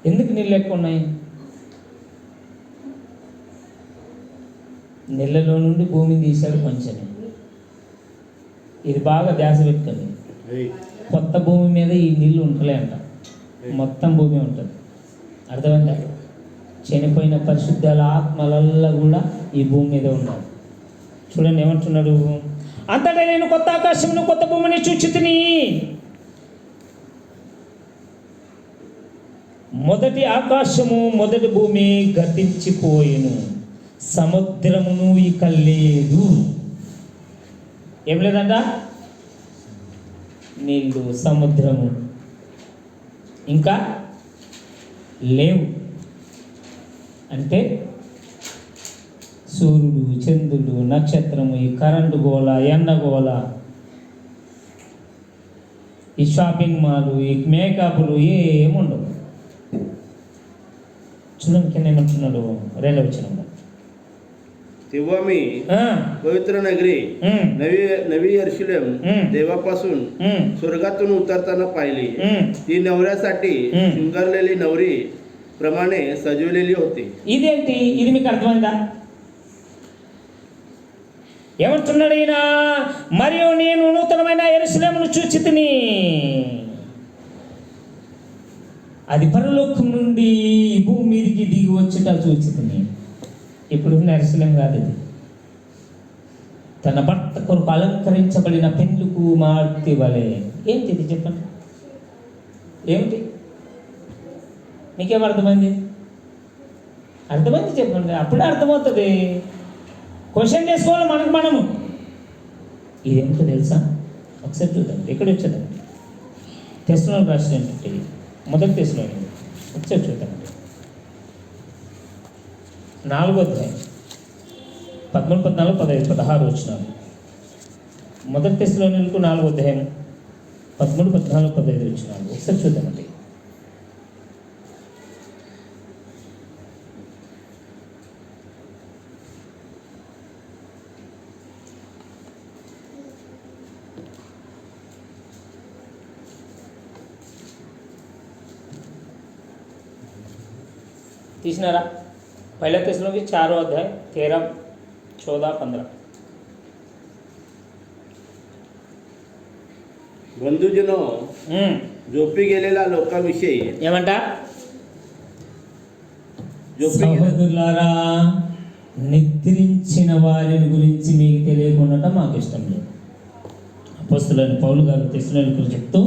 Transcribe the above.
ఎందుకు నీళ్ళు ఎక్కువ ఉన్నాయి? నీళ్ళలో నుండి భూమిని తీశాడు కొంచెమే. ఇది బాగా ధ్యాస పెట్టుకోండి. కొత్త భూమి మీద ఈ నీళ్ళు ఉంటలే అంట, మొత్తం భూమి ఉంటుంది. అర్థమైందా? చనిపోయిన పరిశుద్ధాల ఆత్మలల్లో కూడా ఈ భూమి మీద ఉన్నారు. చూడండి ఏమంటున్నాడు, అంతటా నేను కొత్త ఆకాశమును కొత్త భూమిని చూచితిని. మొదటి ఆకాశము మొదటి భూమి గతించిపోయెను, సముద్రమును ఇక లేదు. ఏం లేదంట? నీళ్ళు, సముద్రము ఇంకా లేవు. అంటే సూర్యుడు, చంద్రుడు, నక్షత్రము, ఈ కరెంటు గోళ, ఎండగోళ, ఈ షాపింగ్ మాలు, ఈ మేకప్లు ఏముండవు. చూడండి కింద ఏమంటున్నాడు 2వ వచనంలో, तेव्हा मी पवित्र नगरी नवी यरुशलेम देवापासून स्वर्गातून उतरताना पाहिली. ती नवऱ्यासाठी शृंगारलेली नवरी प्रमाणे सजवलेली होती. ఇదేంటి? ఇది మీకు అర్థమైందా? ఏమంటున్నాడు ఈయన? మరియు నేను నూతనమైన యెరూషలేమును చూచితిని, అది పరలోకం నుండి భూమి మీదికి దిగి వచ్చుట చూచితిని. ఇప్పుడు యెరూషలేం కాదు ఇది. తన భర్త కొరకు అలంకరించబడిన పెండ్లి కుమార్తె వలె. ఏంటి ఇది చెప్పండి? ఏమిటి? మీకేం అర్థమైంది? అర్థమైంది చెప్పండి, అప్పుడే అర్థమవుతుంది. క్వశ్చన్ చేసుకోవాలి మనము. ఇదేంటో తెలుసా? ఒకసారి చూద్దాం. ఎక్కడ వచ్చేదండి? తెస్సలోనికీయులకు రాసినటువంటి మొదటి తెస్సలోనికీయులు ఒకసారి చూద్దాం. 4వ అధ్యాయం 13, 14, 15, 16 వచనాలు. మొదటి తెస్సలోనికీయులకు 4వ అధ్యాయం 13, 14, 15 వచనాలు ఒకసారి చూద్దామండి. తీసినారా? पहला तेस्सलोनिकी 4వ अध्याय 13, 14, 15. बंधुजनो, झोपी गेलेल्या लोकांविषयी ఏమంట? సహోదరులారా, నిద్రించిన వారిని గురించి మీకు తెలియకుండా మాకు ఇష్టం లేదు. అపోస్తలుడైన పౌలు గారు తెస్సలోనికీయులకు చెప్తూ